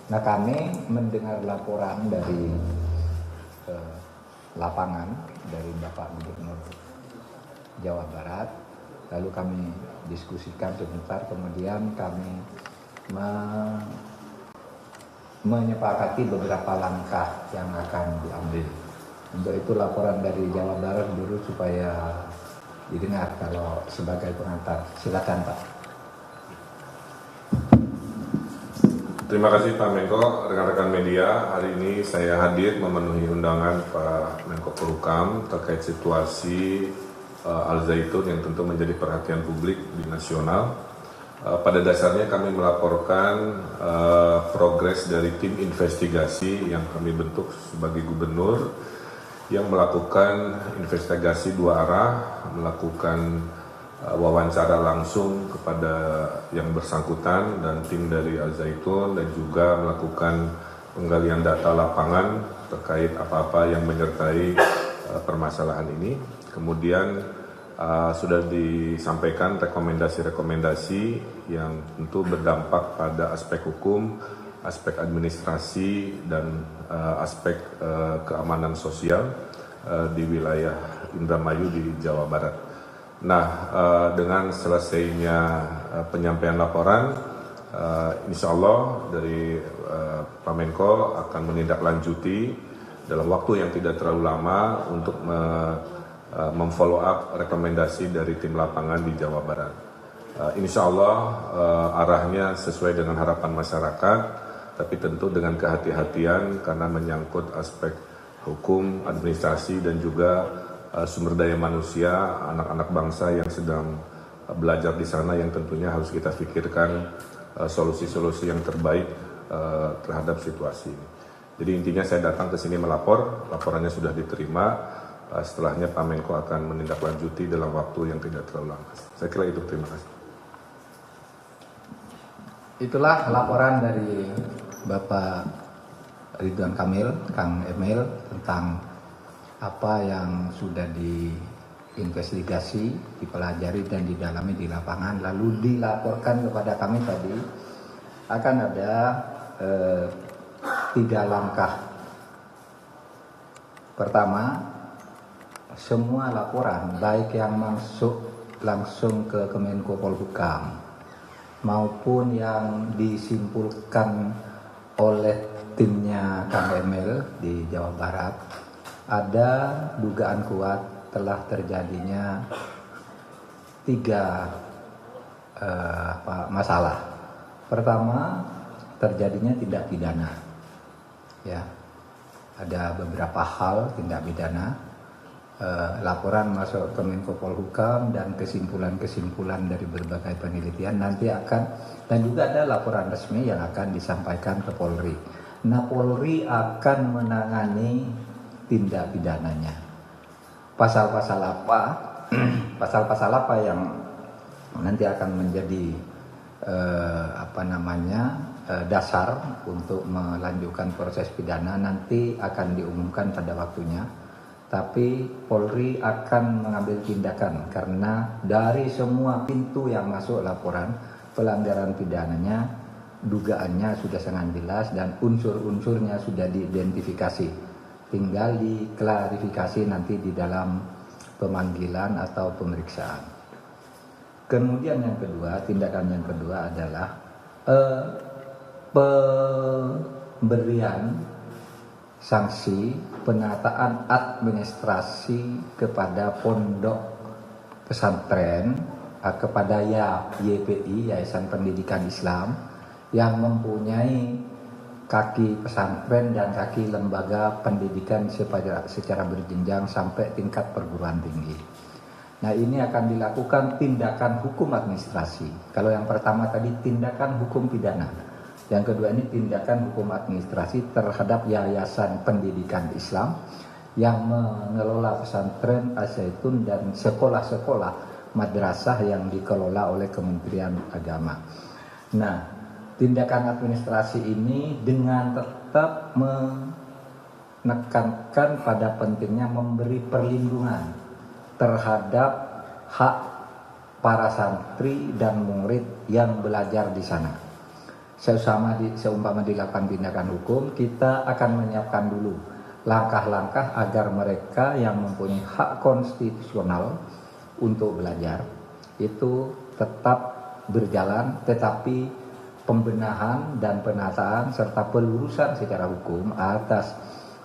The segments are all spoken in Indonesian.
Nah, kami mendengar laporan dari lapangan dari Bapak Gubernur Jawa Barat, lalu kami diskusikan sebentar, kemudian kami menyepakati beberapa langkah yang akan diambil. Untuk itu laporan dari Jawa Barat dulu supaya didengar kalau sebagai pengantar. Silakan Pak. Terima kasih Pak Menko, rekan-rekan media. Hari ini saya hadir memenuhi undangan Pak Menko Polhukam terkait situasi Al Zaitun yang tentu menjadi perhatian publik di nasional. Pada dasarnya kami melaporkan progres dari tim investigasi yang kami bentuk sebagai gubernur yang melakukan investigasi dua arah, melakukan wawancara langsung kepada yang bersangkutan dan tim dari Al Zaitun, dan juga melakukan penggalian data lapangan terkait apa-apa yang menyertai permasalahan ini. Kemudian sudah disampaikan rekomendasi-rekomendasi yang tentu berdampak pada aspek hukum, aspek administrasi, dan aspek keamanan sosial di wilayah Indramayu di Jawa Barat. Nah, dengan selesainya penyampaian laporan, insya Allah dari Pak Menko akan menindaklanjuti dalam waktu yang tidak terlalu lama untuk memfollow up rekomendasi dari tim lapangan di Jawa Barat. Insya Allah arahnya sesuai dengan harapan masyarakat, tapi tentu dengan kehati-hatian karena menyangkut aspek hukum, administrasi, dan juga sumber daya manusia, anak-anak bangsa yang sedang belajar di sana, yang tentunya harus kita pikirkan solusi-solusi yang terbaik terhadap situasi ini. Jadi intinya saya datang ke sini melapor, laporannya sudah diterima, setelahnya Pak Menko akan menindaklanjuti dalam waktu yang tidak terlalu lama. Saya kira itu, terima kasih. Itulah laporan dari Bapak Ridwan Kamil, Kang Emil, tentang apa yang sudah diinvestigasi, dipelajari dan didalami di lapangan, lalu dilaporkan kepada kami tadi. Akan ada 3 langkah. Pertama, semua laporan baik yang masuk langsung ke Kemenko Polhukam maupun yang disimpulkan oleh timnya Kang Emil di Jawa Barat, ada dugaan kuat telah terjadinya 3 masalah. Pertama, terjadinya tindak pidana. Ya, ada beberapa hal tindak pidana. Laporan masuk ke Menko Polhukam dan kesimpulan-kesimpulan dari berbagai penelitian nanti akan, dan juga ada laporan resmi yang akan disampaikan ke Polri. Nah, Polri akan menangani tindak pidananya. Pasal-pasal apa? Pasal-pasal apa yang nanti akan menjadi dasar untuk melanjutkan proses pidana nanti akan diumumkan pada waktunya. Tapi Polri akan mengambil tindakan karena dari semua pintu yang masuk laporan pelanggaran pidananya, dugaannya sudah sangat jelas dan unsur-unsurnya sudah diidentifikasi. Tinggal diklarifikasi nanti di dalam pemanggilan atau pemeriksaan. Kemudian yang kedua, tindakan yang kedua adalah pemberian sanksi penataan administrasi kepada pondok pesantren, kepada YPI, Yayasan Pendidikan Islam, yang mempunyai kaki pesantren dan kaki lembaga pendidikan secara berjenjang sampai tingkat perguruan tinggi. Nah, ini akan dilakukan tindakan hukum administrasi. Kalau yang pertama tadi tindakan hukum pidana, yang kedua ini tindakan hukum administrasi terhadap Yayasan Pendidikan Islam yang mengelola pesantren Al Zaitun dan sekolah-sekolah madrasah yang dikelola oleh Kementerian Agama. Nah, tindakan administrasi ini dengan tetap menekankan pada pentingnya memberi perlindungan terhadap hak para santri dan murid yang belajar di sana. seumpama dilakukan tindakan hukum, kita akan menyiapkan dulu langkah-langkah agar mereka yang mempunyai hak konstitusional untuk belajar itu tetap berjalan, tetapi pembenahan dan penataan serta pelurusan secara hukum atas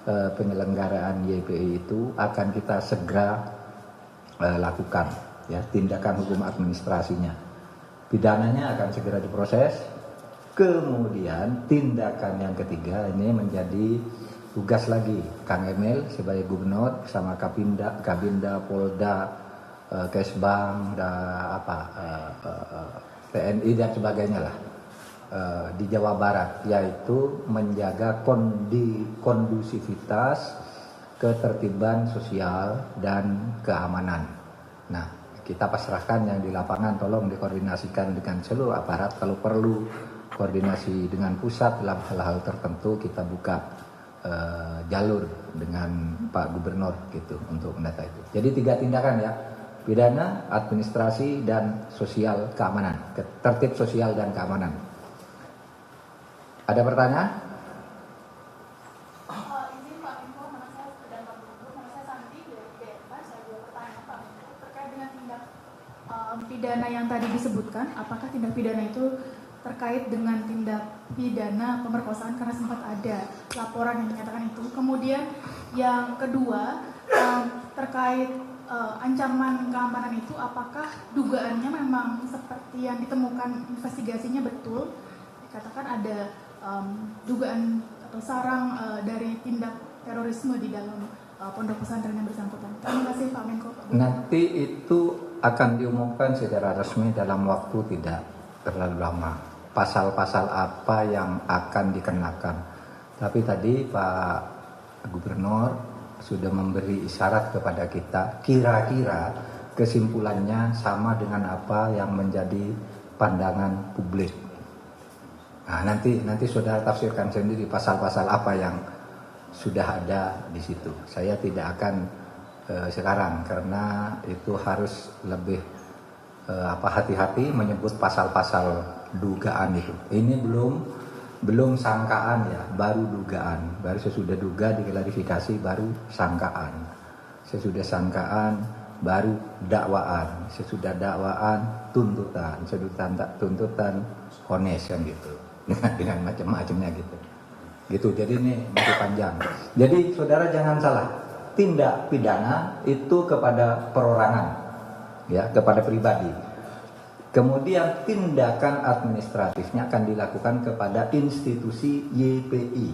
penyelenggaraan YPI itu akan kita segera lakukan, ya, tindakan hukum administrasinya. Pidananya akan segera diproses. Kemudian tindakan yang ketiga ini menjadi tugas lagi Kang Emil sebagai gubernur sama Kabinda, Polda, Kesbang, TNI dan sebagainya lah di Jawa Barat, yaitu menjaga kondusivitas, ketertiban sosial dan keamanan. Nah, kita pasrahkan yang di lapangan, tolong dikoordinasikan dengan seluruh aparat. Kalau perlu koordinasi dengan pusat dalam hal-hal tertentu, kita buka jalur dengan Pak Gubernur gitu untuk mendata itu. Jadi 3 tindakan ya: pidana, administrasi, dan sosial keamanan, tertib sosial dan keamanan. Ada pertanyaan? Izin Pak Menko, nama saya dan Pak Gubernur, nama saya Santi dari BMK. Saya juga pertanyaan Pak Menko terkait dengan tindak pidana yang tadi disebutkan. Apakah tindak pidana itu terkait dengan tindak pidana pemerkosaan, karena sempat ada laporan yang menyatakan itu. Kemudian yang kedua terkait ancaman keamanan itu, apakah dugaannya memang seperti yang ditemukan investigasinya betul? Dikatakan ada dugaan atau sarang dari tindak terorisme di dalam pondok pesantren yang bersangkutan. Terima kasih Pak Menko. Nanti itu akan diumumkan secara resmi dalam waktu tidak terlalu lama. Pasal-pasal apa yang akan dikenakan. Tapi tadi Pak Gubernur sudah memberi isyarat kepada kita, kira-kira kesimpulannya sama dengan apa yang menjadi pandangan publik. Nah, nanti saudara tafsirkan sendiri pasal-pasal apa yang sudah ada di situ. Saya tidak akan sekarang, karena itu harus lebih hati-hati menyebut pasal-pasal dugaan itu. Ini belum sangkaan ya, baru dugaan. Baru sesudah duga diklarifikasi, baru sangkaan. Sesudah sangkaan baru dakwaan. Sesudah dakwaan tuntutan. Sesudah tuntutan vonis kan gitu. Dengan macam-macamnya gitu. Jadi ini masih panjang. Jadi saudara jangan salah, tindak pidana itu kepada perorangan, ya, kepada pribadi. Kemudian tindakan administratifnya akan dilakukan kepada institusi YPI,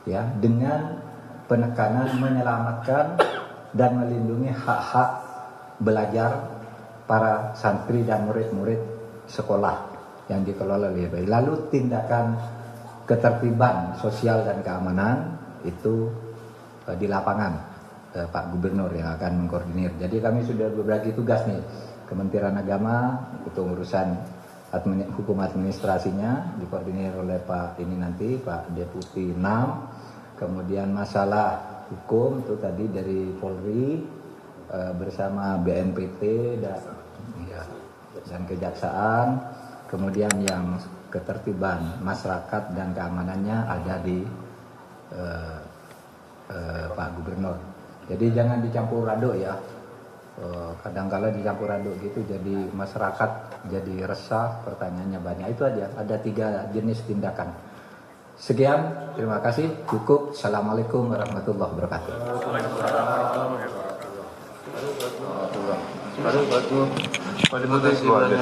ya, dengan penekanan menyelamatkan dan melindungi hak-hak belajar para santri dan murid-murid sekolah yang dikelola oleh YPI. Lalu tindakan ketertiban sosial dan keamanan itu di lapangan, Pak Gubernur yang akan mengkoordinir. Jadi kami sudah berbagi tugas nih. Kementerian Agama itu urusan hukum administrasinya dikoordinir oleh Pak Deputi 6. Kemudian masalah hukum itu tadi dari Polri bersama BNPT dan Kejaksaan. Kemudian yang ketertiban masyarakat dan keamanannya ada di Pak Gubernur. Jadi jangan dicampur aduk ya. Kadang-kala dicampur aduk gitu, jadi masyarakat jadi resah, pertanyaannya banyak. Itu aja, ada 3 jenis tindakan. Sekian, terima kasih, cukup. Assalamualaikum warahmatullahi wabarakatuh. Terima kasih banyak.